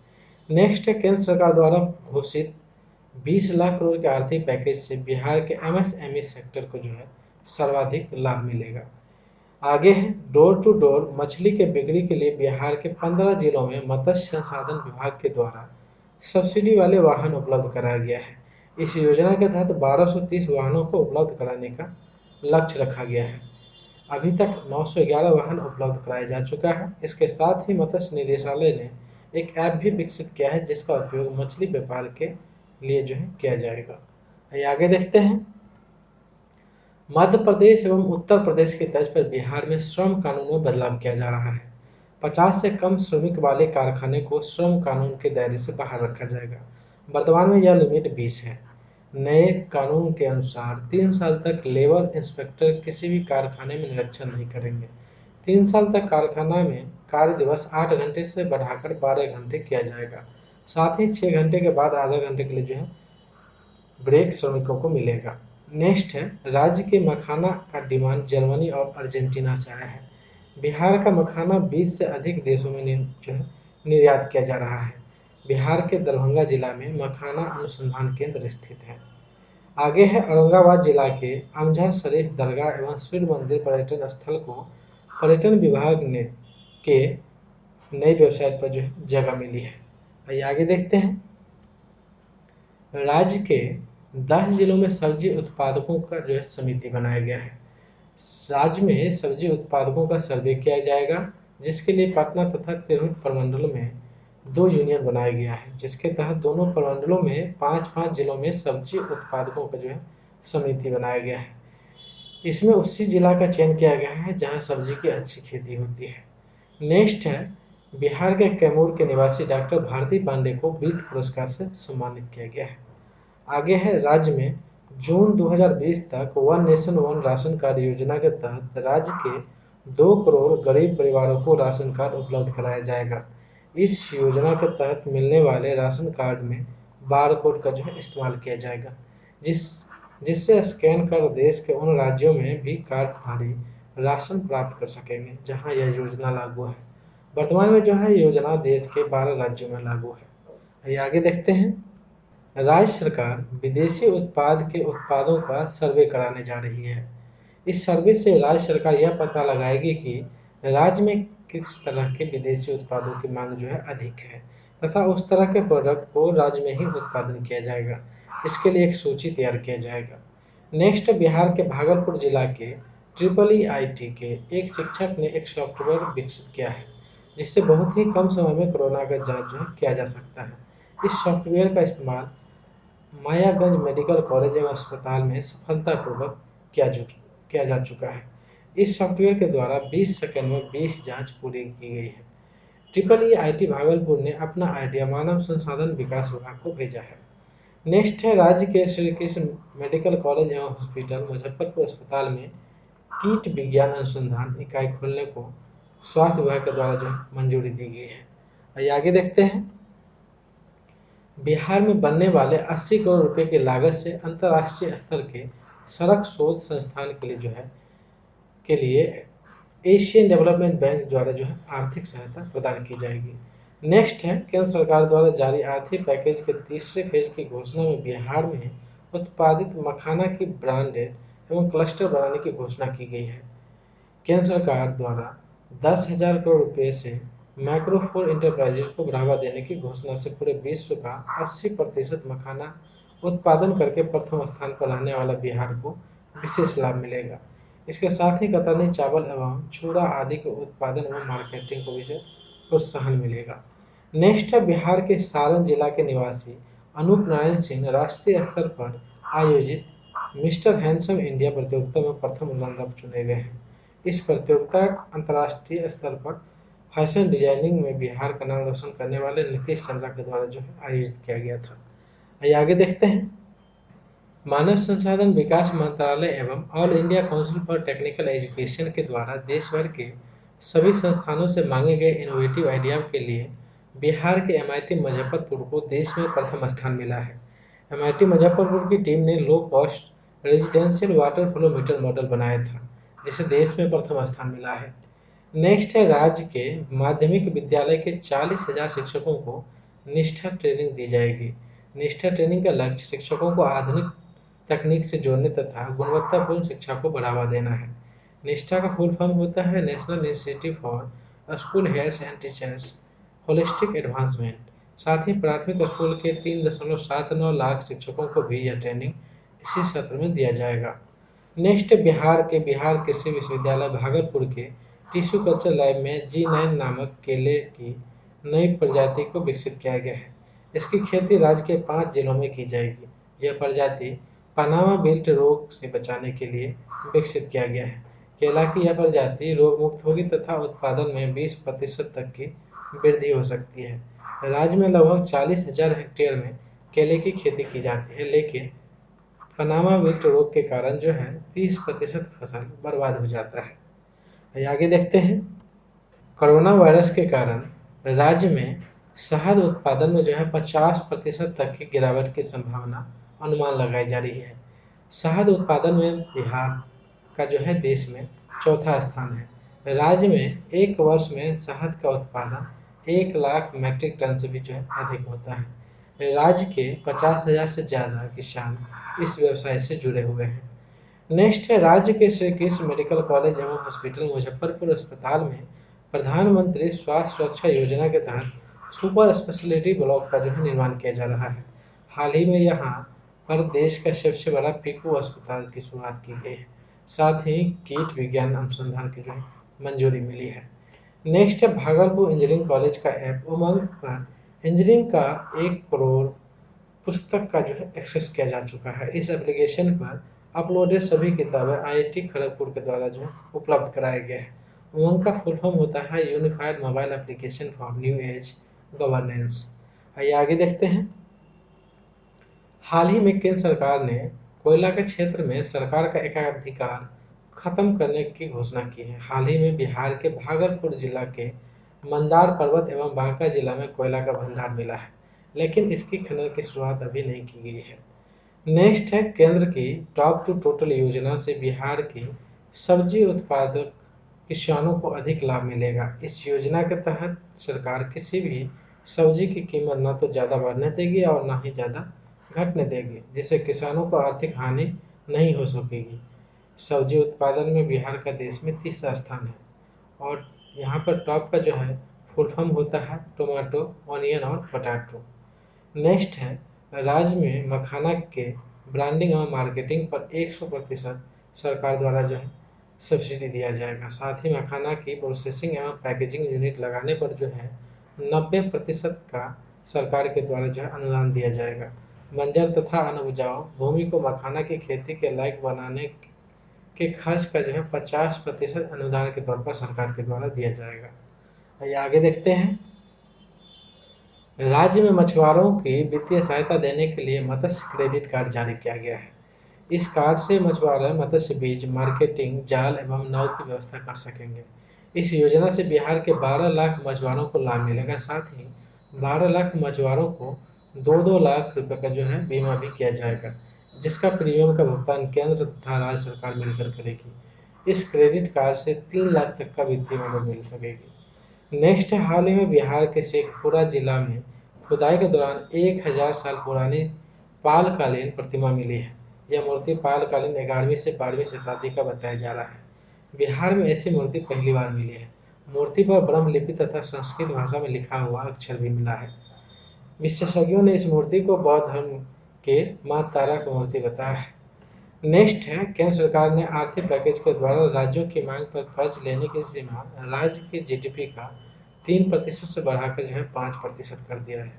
नेक्स्ट है, केंद्र सरकार द्वारा घोषित 20 लाख करोड़ के आर्थिक पैकेज से बिहार के एमएसएमई सेक्टर को जो है सर्वाधिक लाभ मिलेगा। आगे है, डोर टू डोर मछली के बिक्री के लिए बिहार के 15 जिलों में मत्स्य संसाधन विभाग के द्वारा सब्सिडी वाले वाहन उपलब्ध कराया गया है। इस योजना के तहत 1230 वाहनों को उपलब्ध कराने का लक्ष्य रखा गया है। अभी तक 911 वाहन उपलब्ध कराया जा चुका है। इसके साथ ही मत्स्य निदेशालय ने एक ऐप भी विकसित किया है, जिसका उपयोग मछली व्यापार के लिए जो है किया जाएगा। आगे देखते हैं। मध्य प्रदेश एवं उत्तर प्रदेश की तर्ज पर बिहार में श्रम कानून में बदलाव किया जा रहा है। 50 से कम श्रमिक वाले कारखाने को श्रम कानून के दायरे से बाहर रखा जाएगा। वर्तमान में यह लिमिट 20 है। नए कानून के अनुसार 3 साल तक लेबर इंस्पेक्टर किसी भी कारखाने में निरीक्षण नहीं करेंगे। 3 साल तक कारखाना में कार्य दिवस 8 घंटे से बढ़ाकर 12 घंटे किया जाएगा। साथ ही 6 घंटे के बाद आधा घंटे के लिए जो है ब्रेक श्रमिकों को मिलेगा। नेक्स्ट है, राज्य के मखाना का डिमांड जर्मनी और अर्जेंटीना से आया है। बिहार का मखाना 20 से अधिक देशों में जो है निर्यात किया जा रहा है। बिहार के दरभंगा जिला में मखाना अनुसंधान केंद्र स्थित है। आगे है, औरंगाबाद जिला के अमजर शरीफ दरगाह एवं सूर्य मंदिर पर्यटन स्थल को पर्यटन विभाग ने के नई वेबसाइट पर जो है जगह मिली है। आइए आगे देखते हैं। राज्य के 10 जिलों में सब्जी उत्पादकों का जो है समिति बनाया गया है। राज्य में सब्जी उत्पादकों का सर्वे किया जाएगा, जिसके लिए पटना तथा तिरहुत प्रमंडल में दो यूनियन बनाया गया है, जिसके तहत दोनों प्रमंडलों में 5-5 जिलों में सब्जी उत्पादकों का समिति बनाया गया है। इसमें उसी जिला का चयन किया गया है जहां सब्जी की अच्छी खेती होती है। नेक्स्ट है, बिहार के कैमूर के निवासी डॉक्टर भारती पांडे को बीट पुरस्कार से सम्मानित किया गया है। आगे है, राज्य में जून 2020 तक one nation one ration card योजना के तहत राज्य के 2 करोड़ गरीब परिवारों को राशन कार्ड उपलब्ध कराया जाएगा। इस योजना के तहत मिलने वाले राशन कार्ड में बारकोड का इस्तेमाल किया जाएगा, जिससे स्कैन कर देश के उन राज्यों में भी कार्डधारी राशन प्राप्त कर सकेंगे जहां यह योजना लागू है। वर्तमान में योजना देश के 12 राज्यों में लागू है। आइए आगे देखते हैं। राज्य सरकार विदेशी उत्पाद के उत्पादों का सर्वे कराने जा रही है। इस सर्वे से राज्य सरकार यह पता लगाएगी कि राज्य में किस तरह के विदेशी उत्पादों की मांग अधिक है तथा उस तरह के प्रोडक्ट को राज्य में ही उत्पादन किया जाएगा। इसके लिए एक सूची तैयार किया जाएगा। नेक्स्ट, बिहार के भागलपुर जिला के IIIT के एक शिक्षक ने एक सॉफ्टवेयर विकसित किया है, जिससे बहुत ही कम समय में कोरोना का जांच किया जा सकता है। इस सॉफ्टवेयर का इस्तेमाल मायागंज मेडिकल कॉलेज एवं अस्पताल में सफलतापूर्वक किया जा चुका है। इस सॉफ्टवेयर के द्वारा 20 सेकंड में 20 जांच पूरी की गई है। IIIT भागलपुर ने अपना आइडिया मानव संसाधन विकास विभाग को भेजा है। नेक्स्ट है, राज्य के श्री कृष्ण मेडिकल कॉलेज एवं हॉस्पिटल मुजफ्फरपुर अस्पताल में कीट विज्ञान अनुसंधान इकाई खोलने को स्वास्थ्य विभाग के द्वारा मंजूरी दी गई है। आइए आगे देखते हैं। बिहार में बनने वाले 80 करोड़ रुपए की लागत से अंतर्राष्ट्रीय स्तर के सड़क शोध संस्थान के लिए एशियन डेवलपमेंट बैंक द्वारा आर्थिक सहायता प्रदान की जाएगी। नेक्स्ट है, केंद्र सरकार द्वारा जारी आर्थिक पैकेज के तीसरे फेज की घोषणा में बिहार में उत्पादित मखाना की ब्रांडेड एवं क्लस्टर बनाने की घोषणा की गई है। केंद्र सरकार द्वारा 10,000 करोड़ रुपए से माइक्रो फूड इंटरप्राइजेज को बढ़ावा देने की घोषणा से पूरे विश्व का 80% मखाना उत्पादन करके प्रथम स्थान पर रहने वाला बिहार को विशेष लाभ मिलेगा। इसके साथ ही कतरनी चावल एवं चूड़ा आदि के उत्पादन एवं मार्केटिंग को भी प्रोत्साहन मिलेगा। नेक्स्ट है, बिहार के सारण जिला के निवासी अनूप नारायण सिंह राष्ट्रीय स्तर पर आयोजित मिस्टर हैंडसम इंडिया प्रतियोगिता में प्रथम रनर अप चुने गए हैं। इस प्रतियोगिता अंतर्राष्ट्रीय स्तर पर फैशन डिजाइनिंग में बिहार का नाम रोशन करने वाले नीतीश चंद्रा के द्वारा आयोजित किया गया था। आइए आगे देखते हैं। मानव संसाधन विकास मंत्रालय एवं all India council for technical education के द्वारा देश भर के सभी संस्थानों से मांगे गए इनोवेटिव आइडिया के लिए बिहार के MIT मुजफ्फरपुर को देश में प्रथम स्थान मिला है। MIT मुजफ्फरपुर की टीम ने low cost residential water flow meter model बनाया था, जिसे देश में प्रथम स्थान मिला है। नेक्स्ट है, राज्य के माध्यमिक विद्यालय के 40,000 शिक्षकों को निष्ठा ट्रेनिंग दी जाएगी। निष्ठा ट्रेनिंग का लक्ष्य शिक्षकों को आधुनिक तकनीक से जोड़ने तथा गुणवत्तापूर्ण शिक्षा को बढ़ावा देना है। निष्ठा का फुल फॉर्म होता है national institute for school heads and teachers holistic advancement. साथ ही प्राथमिक स्कूल के 3.79 लाख शिक्षकों को भी यह ट्रेनिंग इसी सत्र में दिया जाएगा। नेक्स्ट, बिहार कृषि विश्वविद्यालय भागलपुर के टिश्यू कल्चर लैब में G9 नामक केले की नई प्रजाति को विकसित किया गया है। इसकी खेती राज्य के 5 जिलों में की जाएगी। यह प्रजाति पनामा बेल्ट रोग से बचाने के लिए विकसित किया गया है। केला की यह प्रजाति रोग मुक्त होगी तथा उत्पादन में 20% तक की वृद्धि हो सकती है। राज्य में लगभग 40,000 हेक्टेयर में केले की खेती की जाती है, लेकिन पनामा बेल्ट रोग के कारण 30% फसल बर्बाद हो जाता है। आगे देखते हैं। कोरोना वायरस के कारण राज्य में शहद उत्पादन में 50% तक की गिरावट की संभावना अनुमान लगाई जा रही है। शहद उत्पादन में बिहार का देश में चौथा स्थान है। राज्य में एक वर्ष में शहद का उत्पादन 1 लाख मीट्रिक टन से भी अधिक होता है। राज्य के 50,000 से ज्यादा किसान इस व्यवसाय से जुड़े हुए हैं। नेक्स्ट है, राज्य के श्री कृष्ण मेडिकल कॉलेज एवं हॉस्पिटल मुजफ्फरपुर अस्पताल में प्रधानमंत्री स्वास्थ्य सुरक्षा योजना के तहत सुपर स्पेशलिटी ब्लॉक का निर्माण किया जा रहा है। हाल ही में यहाँ पर देश का सबसे बड़ा पीकू अस्पताल की शुरुआत की गई है। साथ ही कीट विज्ञान अनुसंधान की मंजूरी मिली है। नेक्स्ट है भागलपुर इंजीनियरिंग कॉलेज का ऐप उमंग पर इंजीनियरिंग का 1 करोड़ पुस्तक का जो है एक्सेस किया जा चुका है। इस एप्लीकेशन पर अपलोडेड सभी किताबें आईआईटी खड़गपुर के द्वारा जो है उपलब्ध कराए गए हैं। उमंग का फुल फॉर्म होता है unified mobile application for new age governance. आइए आगे देखते हैं। हाल ही में केंद्र सरकार ने कोयला के क्षेत्र में सरकार का एकाधिकार खत्म करने की घोषणा की है। हाल ही में बिहार के भागलपुर जिला के मंदार पर्वत एवं बांका जिला में कोयला का भंडार मिला है, लेकिन इसकी खनन की शुरुआत अभी नहीं की गई है। नेक्स्ट है केंद्र की टॉप टू टोटल योजना से बिहार की सब्जी उत्पादक किसानों को अधिक लाभ मिलेगा। इस योजना के तहत सरकार किसी भी सब्जी की कीमत न तो ज़्यादा बढ़ने देगी और न ही ज़्यादा घटने देगी, जिससे किसानों को आर्थिक हानि नहीं हो सकेगी। सब्जी उत्पादन में बिहार का देश में तीसरा स्थान है और यहाँ पर टॉप का जो है फुल फॉर्म होता है टोमेटो, ऑनियन और पोटैटो। नेक्स्ट है राज्य में मखाना के ब्रांडिंग और मार्केटिंग पर 100% सरकार द्वारा जो है सब्सिडी दिया जाएगा। साथ ही मखाना की प्रोसेसिंग एवं पैकेजिंग यूनिट लगाने पर जो है 90% का सरकार के द्वारा जो है अनुदान दिया जाएगा। बंजर तथा अनउपजाऊ भूमि को मखाना की खेती के लायक बनाने के खर्च का जो है 50% अनुदान के तौर पर सरकार के द्वारा दिया जाएगा। आइए आगे देखते हैं। राज्य में मछुआरों की वित्तीय सहायता देने के लिए मत्स्य क्रेडिट कार्ड जारी किया गया है। इस कार्ड से मछुआरे मत्स्य बीज, मार्केटिंग, जाल एवं नाव की व्यवस्था कर सकेंगे। इस योजना से बिहार के 12 लाख मछुआरों को लाभ मिलेगा। साथ ही 12 लाख मछुआरों को 2-2 लाख रुपए का जो है बीमा भी किया जाएगा, जिसका प्रीमियम का भुगतान केंद्र तथा राज्य सरकार मिलकर करेगी। इस क्रेडिट कार्ड से 3 लाख तक का वित्तीय मदद मिल सकेगी। नेक्स्ट है हाल ही में बिहार के शेखपुरा जिला में खुदाई के दौरान 1000 साल पुरानी पालकालीन प्रतिमा मिली है। यह मूर्ति पालकालीन 11वीं से 12वीं शताब्दी का बताया जा रहा है। बिहार में ऐसी मूर्ति पहली बार मिली है। मूर्ति पर ब्रह्म लिपि तथा संस्कृत भाषा में लिखा हुआ अक्षर भी मिला है। विशेषज्ञों ने इस मूर्ति को बौद्ध धर्म के मां तारा की मूर्ति बताया है। नेक्स्ट है केंद्र सरकार ने आर्थिक पैकेज के द्वारा राज्यों की मांग पर कर्ज लेने की सीमा राज्य की जीडीपी का 3% से बढ़ाकर जो है 5% कर दिया है।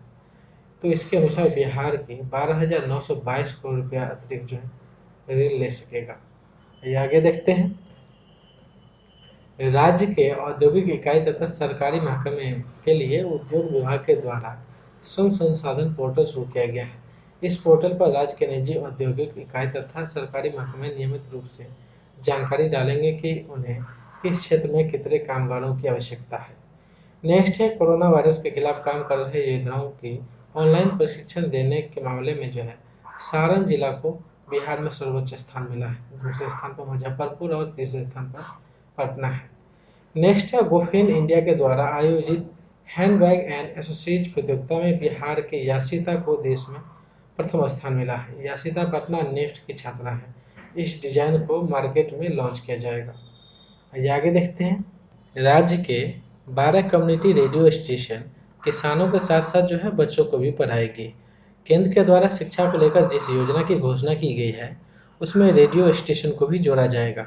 तो इसके अनुसार बिहार की 12,922 करोड़ रुपया अतिरिक्त जो है ऋण ले सकेगा। ये आगे देखते हैं। राज्य के औद्योगिक इकाई तथा सरकारी महकमे के लिए उद्योग विभाग के द्वारा श्रम संसाधन पोर्टल शुरू किया गया है। इस पोर्टल पर राज्य के निजी औद्योगिक इकाई तथा सरकारी महकमे नियमित रूप से जानकारी डालेंगे कि उन्हें किस क्षेत्र में कितने कामगारों की आवश्यकता है। नेक्स्ट है कोरोना वायरस के खिलाफ काम कर रहे योद्धाओं की ऑनलाइन प्रशिक्षण देने के मामले में जो है सारण जिला को बिहार में सर्वोच्च स्थान मिला है। दूसरे स्थान पर मुजफ्फरपुर और तीसरे स्थान पर पटना है। नेक्स्ट है गोफिन इंडिया के द्वारा आयोजित हैंडबैग एंड एसेसरीज प्रतियोगिता में बिहार के यासिता को देश में प्रथम स्थान मिला है। यासिता पटना नेफ्ट की छात्रा है। इस डिजाइन को मार्केट में लॉन्च किया जाएगा। आइए आगे देखते हैं। राज्य के 12 कम्युनिटी रेडियो स्टेशन किसानों के साथ साथ जो है बच्चों को भी पढ़ाएगी। केंद्र के द्वारा शिक्षा को लेकर जिस योजना की घोषणा की गई है उसमें रेडियो स्टेशन को भी जोड़ा जाएगा।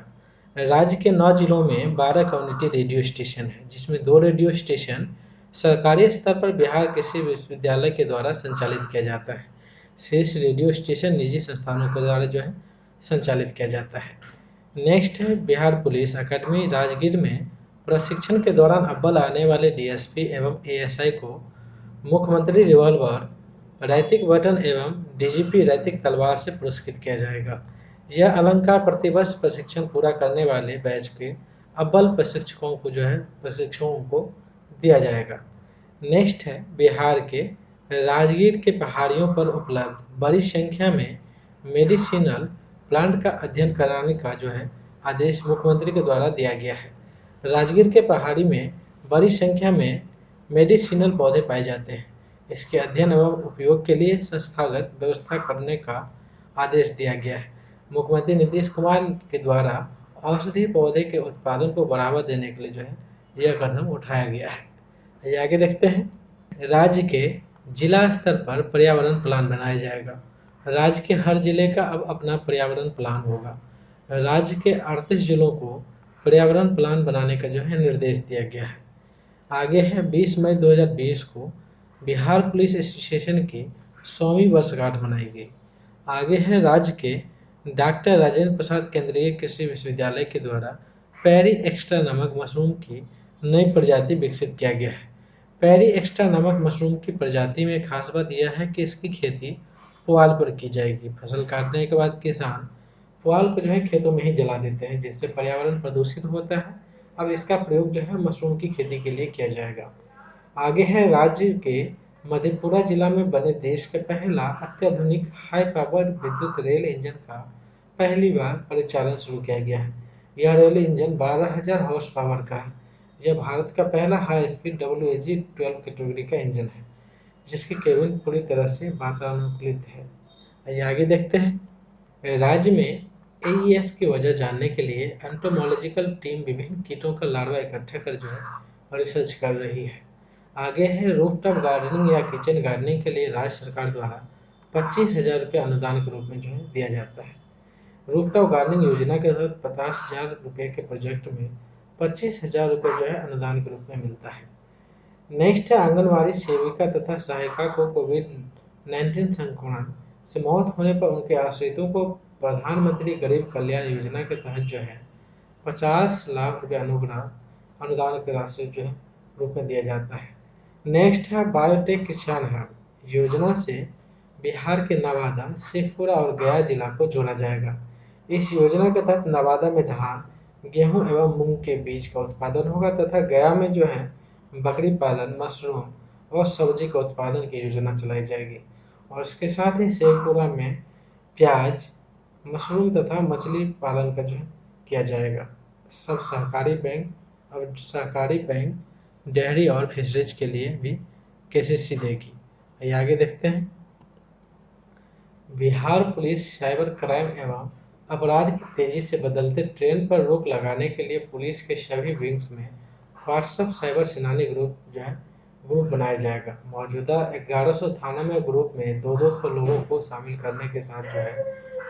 राज्य के 9 जिलों में 12 कम्युनिटी रेडियो स्टेशन है, जिसमें 2 रेडियो स्टेशन सरकारी स्तर पर बिहार कृषि विश्वविद्यालय के द्वारा संचालित किया जाता है। शेष रेडियो स्टेशन निजी संस्थानों के द्वारा जो है संचालित किया जाता है। नेक्स्ट है बिहार पुलिस अकादमी राजगीर में प्रशिक्षण के दौरान अव्वल आने वाले डीएसपी एवं एएसआई को मुख्यमंत्री रिवॉल्वर, रैतिक बटन एवं डीजीपी रैतिक तलवार से पुरस्कृत किया जाएगा। यह अलंकार प्रतिवर्ष प्रशिक्षण पूरा करने वाले बैच के अव्वल प्रशिक्षकों को दिया जाएगा। नेक्स्ट है बिहार के राजगीर के पहाड़ियों पर उपलब्ध बड़ी संख्या में मेडिसिनल प्लांट का अध्ययन कराने का जो है आदेश मुख्यमंत्री के द्वारा दिया गया है। राजगीर के पहाड़ी में बड़ी संख्या में मेडिसिनल पौधे पाए जाते हैं। इसके अध्ययन एवं उपयोग के लिए संस्थागत व्यवस्था करने का आदेश दिया गया है। मुख्यमंत्री नीतीश कुमार के द्वारा औषधि पौधे के उत्पादन को बढ़ावा देने के लिए जो है यह कदम उठाया गया है। ये आगे देखते हैं। राज्य के जिला स्तर पर पर्यावरण प्लान बनाया जाएगा। राज्य के हर जिले का अब अपना पर्यावरण प्लान होगा। राज्य के 38 जिलों को पर्यावरण प्लान बनाने का जो है निर्देश दिया गया है। आगे है 20 मई 2020 को बिहार पुलिस एसोसिएशन की 100वीं वर्षगांठ मनाई गई। आगे है राज्य के डॉक्टर राजेंद्र प्रसाद केंद्रीय कृषि विश्वविद्यालय के द्वारा पैरी एक्स्ट्रा नामक मशरूम की नई प्रजाति विकसित किया गया है। पैरी एक्स्ट्रा नामक मशरूम की प्रजाति में खास बात यह है कि इसकी खेती पुआल पर की जाएगी। फसल काटने के बाद किसान पुआल को जो है खेतों में ही जला देते हैं, जिससे पर्यावरण प्रदूषित होता है। अब इसका प्रयोग जो है मशरूम की खेती के लिए किया जाएगा। आगे है राज्य के मधेपुरा जिला में बने देश के पहला अत्याधुनिक हाई पावर विद्युत रेल इंजन का पहली बार परिचालन शुरू किया गया है। यह रेल इंजन 12,000 हॉर्स पावर का है। यह भारत का पहला हाई स्पीड WAG-12 कैटेगरी का इंजन है, जिसकी केबिन पूरी तरह से वातानुकूलित है। आइए आगे देखते हैं। राज्य में AES की वजह जानने के लिए एंटोमोलॉजिकल टीम विभिन्न कीटों का लार्वा इकट्ठा कर जो है रिसर्च कर रही है। आगे है रूफटॉप गार्डनिंग या किचन गार्डनिंग के लिए राज्य सरकार द्वारा 25,000 रुपये अनुदान के रूप में जो है दिया जाता है। रूफटॉप गार्डनिंग योजना के तहत 50,000 रुपये के प्रोजेक्ट में 25,000 रुपये जो है अनुदान के रूप में मिलता है। नेक्स्ट है आंगनबाड़ी सेविका तथा सहायिका को कोविड-19 संक्रमण से मौत होने पर उनके आश्रितों को प्रधानमंत्री गरीब कल्याण योजना के तहत जो है 50 लाख रुपये अनुदान की राशि जो है रूप में दिया जाता है। नेक्स्ट है बायोटेक किसान हब योजना से बिहार के नवादा, शेखपुरा और गया जिला को जोड़ा जाएगा। इस योजना के तहत नवादा में धान, गेहूं एवं मूंग के बीज का उत्पादन होगा तथा गया में जो है बकरी पालन, मशरूम और सब्जी के उत्पादन की योजना चलाई जाएगी। और इसके साथ ही शेखपुरा में प्याज, मशरूम तथा मछली पालन का जो है किया जाएगा। सब सहकारी बैंक डेयरी और फिशरीज के लिए भी KCC देगी। आइए आगे देखते हैं। बिहार पुलिस साइबर क्राइम एवं अपराध की तेजी से बदलते ट्रेंड पर रोक लगाने के लिए पुलिस के सभी विंग्स में व्हाट्सएप साइबर सेनानी ग्रुप बनाया जाएगा। मौजूदा 1100 थाना में ग्रुप में 200 लोगों को शामिल करने के साथ जो है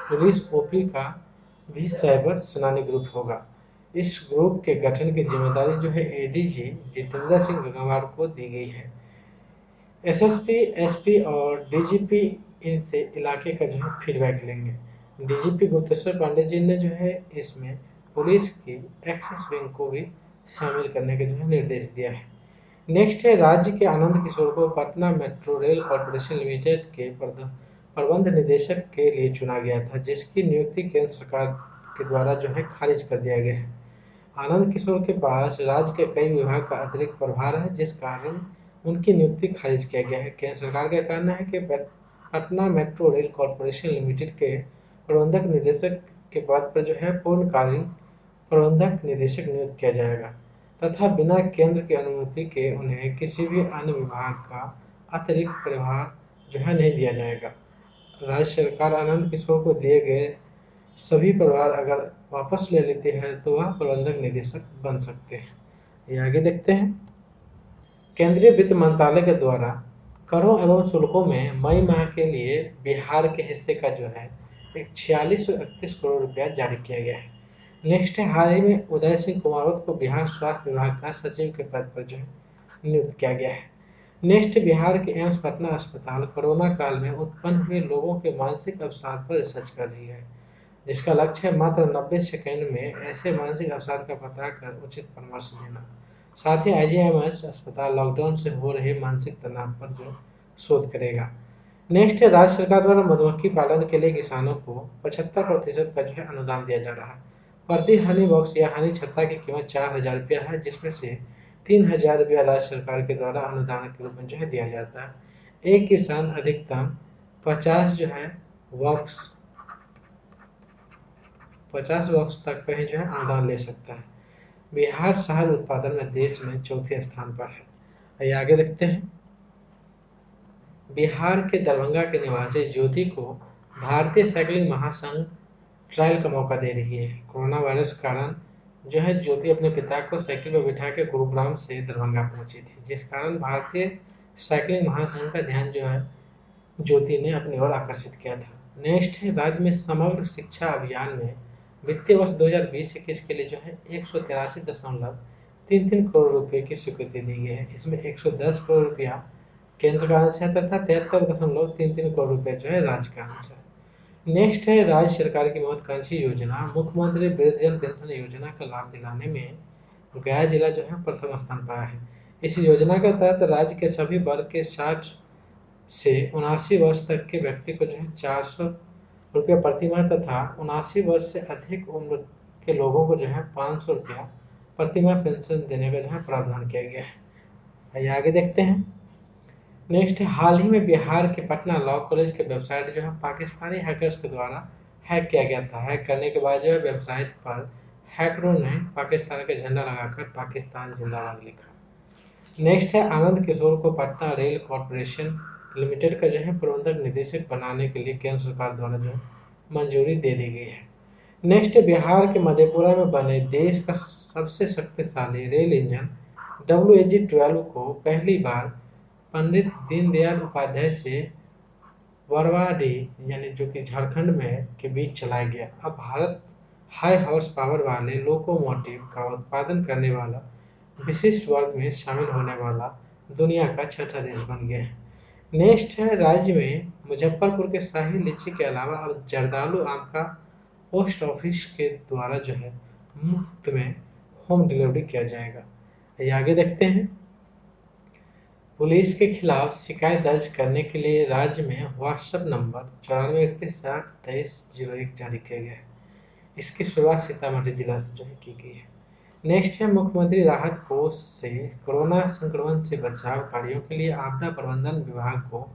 पुलिस OP का भी साइबर सेनानी ग्रुप होगा। इस ग्रुप के गठन की जिम्मेदारी जो है ADG जितेंद्र सिंह गंगवार को दी गई है। SSP, SP और DGP इनसे इलाके का जो है फीडबैक लेंगे। DGP गुप्तेश्वर पांडे जी ने जो है इसमें पुलिस की एक्सेस विंग को भी शामिल करने के जो है निर्देश दिया है। नेक्स्ट है राज्य के आनंद किशोर को Patna metro rail corporation limited के प्रबंध निदेशक के लिए चुना गया था, जिसकी नियुक्ति केंद्र सरकार के द्वारा जो है खारिज कर दिया गया है। आनंद किशोर के पास राज्य के कई विभाग का अतिरिक्त प्रभार है, जिस कारण उनकी नियुक्ति खारिज किया गया है। केंद्र सरकार का कहना है कि Patna metro rail corporation limited के प्रबंधक निदेशक के पद पर जो है पूर्णकालीन प्रबंधक निदेशक नियुक्त किया जाएगा तथा बिना केंद्र की अनुमति के उन्हें किसी भी अन्य विभाग का अतिरिक्त प्रभार जो है नहीं दिया जाएगा। राज्य सरकार आनंद किशोर को दिए गए सभी प्रभार अगर वापस ले लेती है तो वह प्रबंधक निदेशक बन सकते हैं। ये आगे देखते हैं। केंद्रीय वित्त मंत्रालय के द्वारा करों एवं शुल्कों में मई माह के लिए बिहार के हिस्से का जो है 4631 करोड़ रुपया जारी किया गया है। नेक्स्ट है हाल ही में उदय सिंह कुमावत को बिहार स्वास्थ्य विभाग का सचिव के पद पर जो है नियुक्त किया गया है। नेक्स्ट बिहार के एम्स पटना अस्पताल कोरोना काल में उत्पन्न हुए लोगों के मानसिक अवसाद पर रिसर्च कर रही है, जिसका लक्ष्य है मात्र 90 सेकंड में ऐसे मानसिक अवसाद का पता कर उचित परामर्श देना। साथ ही IGMS अस्पताल लॉकडाउन से हो रहे मानसिक तनाव पर जो शोध करेगा। नेक्स्ट है राज्य सरकार द्वारा मधुमक्खी पालन के लिए किसानों को 75% का जो है अनुदान दिया जा रहा है। प्रति हनी बॉक्स या हनी छत्ता की कीमत 4,000 रुपया है, जिसमें से 3,000 रुपया राज्य सरकार के द्वारा अनुदान के रूप में जो है दिया जाता है। एक किसान अधिकतम 50 जो है बॉक्स 50 बॉक्स तक का ही जो है अनुदान ले सकता है। बिहार शहद उत्पादन में देश में चौथे स्थान पर है। आइए आगे देखते हैं। बिहार के दरभंगा के निवासी ज्योति को भारतीय साइकिलिंग महासंघ ट्रायल का मौका दे रही है। कोरोना वायरस के कारण जो है ज्योति अपने पिता को साइकिल पर बिठा के गुरुग्राम से दरभंगा पहुंची थी, जिस कारण भारतीय साइकिलिंग महासंघ का ध्यान जो है ज्योति ने अपनी ओर आकर्षित किया था। नेक्स्ट है राज्य में समग्र शिक्षा अभियान में वित्तीय वर्ष 2020-21 के लिए जो है 183.3 3-3 करोड़ रुपए की स्वीकृति दी गई है। इसमें 110 करोड़ रुपया केंद्र का अंश है तथा 73.33 करोड़ रुपए जो है राज्य का अंश है। नेक्स्ट है राज्य सरकार की महत्वाकांक्षी योजना मुख्यमंत्री वृद्धजन पेंशन योजना का लाभ दिलाने में गया जिला जो है प्रथम स्थान पाया है। इस योजना के तहत राज्य के सभी वर्ग के 60 से 79 वर्ष तक के व्यक्ति को जो है 400 रुपया प्रति माह तथा 79 वर्ष से अधिक उम्र के लोगों को जो है 500 रुपया प्रति माह पेंशन देने का जो है प्रावधान किया गया है। आइए आगे देखते हैं। नेक्स्ट है हाल ही में बिहार के पटना लॉ कॉलेज के वेबसाइट जो है पाकिस्तानी हैकर्स के द्वारा हैक किया गया था। हैक करने के बाद जो है वेबसाइट पर हैकरों ने पाकिस्तान का झंडा लगाकर पाकिस्तान जिंदाबाद लिखा। नेक्स्ट है आनंद किशोर को पटना रेल कॉरपोरेशन लिमिटेड का जो है प्रबंधक निदेशक बनाने के लिए केंद्र सरकार द्वारा जो है मंजूरी दे दी गई है। नेक्स्ट बिहार के मधेपुरा में बने देश का सबसे शक्तिशाली रेल इंजन WAG-12 को पहली बार पंडित दीनदयाल उपाध्याय से बरवाडी यानी जो कि झारखंड में के बीच चलाया गया। अब भारत हाई हॉर्स पावर वाले लोकोमोटिव का उत्पादन करने वाला विशिष्ट वर्ग में शामिल होने वाला दुनिया का छठा देश बन गया है। नेक्स्ट है राज्य में मुजफ्फरपुर के शाही लीची के अलावा अब जर्दालू आम का पोस्ट ऑफिस के द्वारा जो है मुफ्त में होम डिलीवरी किया जाएगा। ये आगे देखते हैं। पुलिस के खिलाफ शिकायत दर्ज करने के लिए राज्य में व्हाट्सएप नंबर 9431602301 जारी किया गया है। इसकी शुरुआत सीतामढ़ी जिला से जो है की गई है। नेक्स्ट है मुख्यमंत्री राहत कोष से कोरोना संक्रमण से बचाव कार्यों के लिए आपदा प्रबंधन विभाग को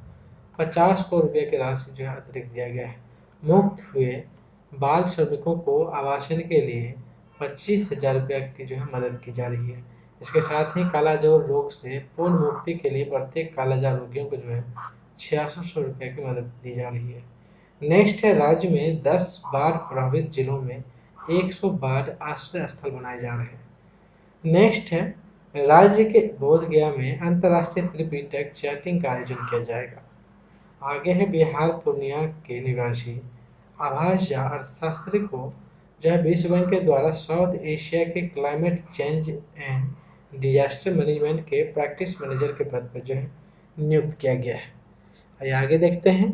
50 करोड़ रुपये की राशि जो है अतिरिक्त दिया गया है। मुक्त हुए बाल श्रमिकों को आवासन के लिए 25,000 रुपये की जो है मदद की जा रही है। इसके साथ ही कालाजार रोग से पूर्ण मुक्ति के लिए प्रत्येक कालाजार रोगियों को जो है 6600 रुपये की मदद दी जा रही है। नेक्स्ट है राज्य में 10 बाढ़ प्रभावित जिलों में 100 बाढ़ आश्रय स्थल बनाए जा रहे हैं। नेक्स्ट है राज्य के बोधगया में अंतर्राष्ट्रीय त्रिपिटक चैटिंग का आयोजन किया जाएगा। आगे है बिहार पूर्णिया के निवासी आभास झा अर्थशास्त्री को जो है विश्व बैंक के द्वारा साउथ एशिया के climate change and disaster management के प्रैक्टिस मैनेजर के पद पर जो है नियुक्त किया गया है। आइए आगे देखते हैं।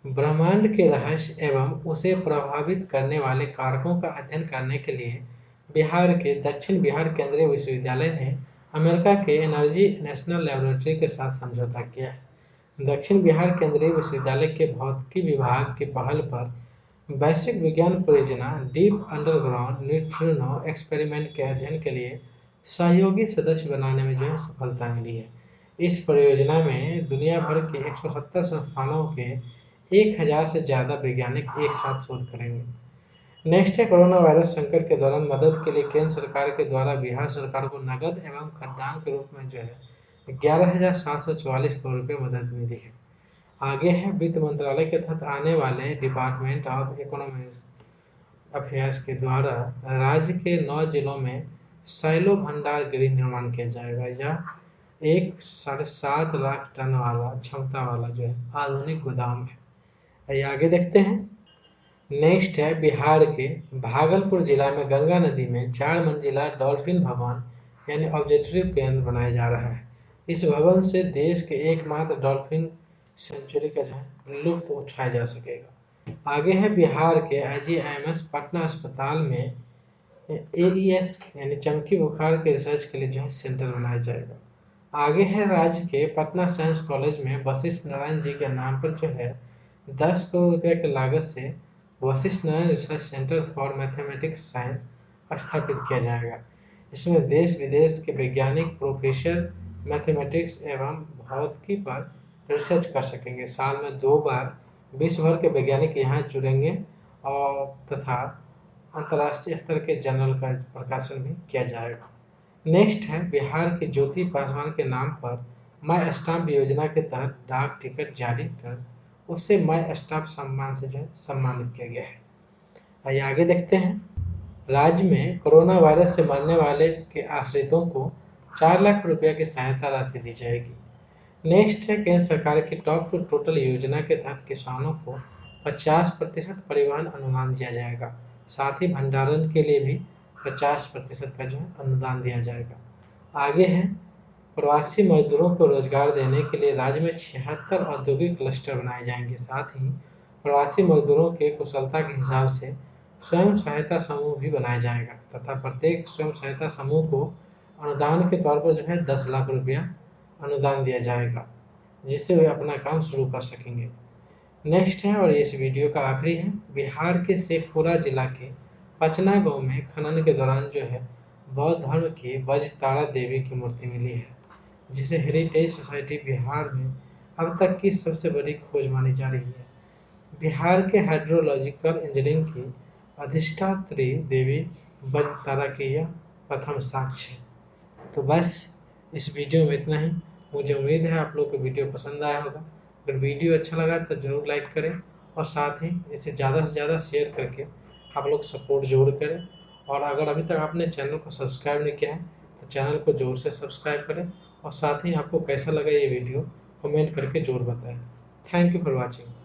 ब्रह्मांड के रहस्य एवं उसे प्रभावित करने वाले कारकों का अध्ययन करने के लिए बिहार के दक्षिण बिहार केंद्रीय विश्वविद्यालय ने अमेरिका के एनर्जी नेशनल लेबोरेटरी के साथ समझौता किया है। दक्षिण बिहार केंद्रीय विश्वविद्यालय के भौतिकी विभाग की पहल पर वैश्विक विज्ञान परियोजना डीप अंडरग्राउंड न्यूट्रिनो एक्सपेरिमेंट के अध्ययन के लिए सहयोगी सदस्य बनाने में जो है सफलता मिली है। इस परियोजना में दुनिया भर के 170 संस्थानों के 1000 से ज़्यादा वैज्ञानिक एक साथ शोध करेंगे। नेक्स्ट है कोरोना वायरस संकट के दौरान मदद के लिए केंद्र सरकार के द्वारा बिहार सरकार को नगद एवं खाद्यान्न के रूप में जो है 11,744 करोड़ रुपये मदद मिली है। आगे है वित्त मंत्रालय के तहत आने वाले डिपार्टमेंट ऑफ इकोनॉमिक अफेयर्स के द्वारा राज्य के 9 जिलों में सैलो भंडार गृह निर्माण किया जाएगा। यह एक 7.5 लाख टन वाला क्षमता वाला जो है आधुनिक गोदाम है। आइए आगे देखते हैं। नेक्स्ट है बिहार के भागलपुर जिला में गंगा नदी में 4 मंजिला डॉल्फिन भवन यानी ऑब्जर्वेटरी केंद्र बनाया जा रहा है। इस भवन से देश के एकमात्र डॉल्फिन सेंचुरी का जो है लुत्फ उठाया जा सकेगा। आगे है बिहार के IGIMS पटना अस्पताल में AES यानी चमकी बुखार के रिसर्च के लिए जो है सेंटर बनाया जाएगा। आगे है राज्य के पटना साइंस कॉलेज में वशिष्ठ नारायण जी के नाम पर जो है 10 करोड़ रुपये की लागत से Vashishtha Narayan research centre for mathematics science स्थापित किया जाएगा। इसमें देश विदेश के वैज्ञानिक प्रोफेसर मैथमेटिक्स एवं भौतिकी पर रिसर्च कर सकेंगे। साल में 2 बार विश्व भर के वैज्ञानिक यहाँ जुड़ेंगे और तथा अंतर्राष्ट्रीय स्तर के जर्नल का प्रकाशन भी किया जाएगा। नेक्स्ट है बिहार के ज्योति पासवान के नाम पर माई स्टाम्प योजना के तहत डाक टिकट जारी कर उससे माई स्टाम्प सम्मान से जो है सम्मानित किया गया है। आइए आगे देखते हैं। राज्य में कोरोना वायरस से मरने वाले के आश्रितों को 4 लाख रुपये की सहायता राशि दी जाएगी। नेक्स्ट है केंद्र सरकार की टॉप टू टोटल योजना के तहत किसानों को 50% परिवहन अनुदान दिया जाएगा। साथ ही भंडारण के लिए भी 50% का जो है अनुदान दिया जाएगा। आगे है, प्रवासी मजदूरों को रोजगार देने के लिए राज्य में 76 औद्योगिक क्लस्टर बनाए जाएंगे। साथ ही प्रवासी मजदूरों के कुशलता के हिसाब से स्वयं सहायता समूह भी बनाया जाएगा तथा प्रत्येक स्वयं सहायता समूह को अनुदान के तौर पर जो है 10 लाख रुपया अनुदान दिया जाएगा, जिससे वे अपना काम शुरू कर सकेंगे। नेक्स्ट है, और इस वीडियो का आखिरी है, बिहार के शेखपुरा जिला के पचना गांव में खनन के दौरान जो है बौद्ध धर्म की वज्रतारा देवी की मूर्ति मिली है, जिसे हेरिटेज सोसाइटी बिहार में अब तक की सबसे बड़ी खोज मानी जा रही है। बिहार के हाइड्रोलॉजिकल इंजीनियरिंग की अधिष्ठात्री देवी वज्रतारा की यह प्रथम साक्ष्य है। तो बस इस वीडियो में इतना ही। मुझे उम्मीद है आप लोग को वीडियो पसंद आया होगा। अगर वीडियो अच्छा लगा तो ज़रूर लाइक करें और साथ ही इसे ज़्यादा से ज़्यादा शेयर करके आप लोग सपोर्ट जरूर करें। और अगर अभी तक आपने चैनल को सब्सक्राइब नहीं किया है तो चैनल को ज़रूर से सब्सक्राइब करें और साथ ही आपको कैसा लगा ये वीडियो कमेंट करके ज़रूर बताएं। Thank you for watching.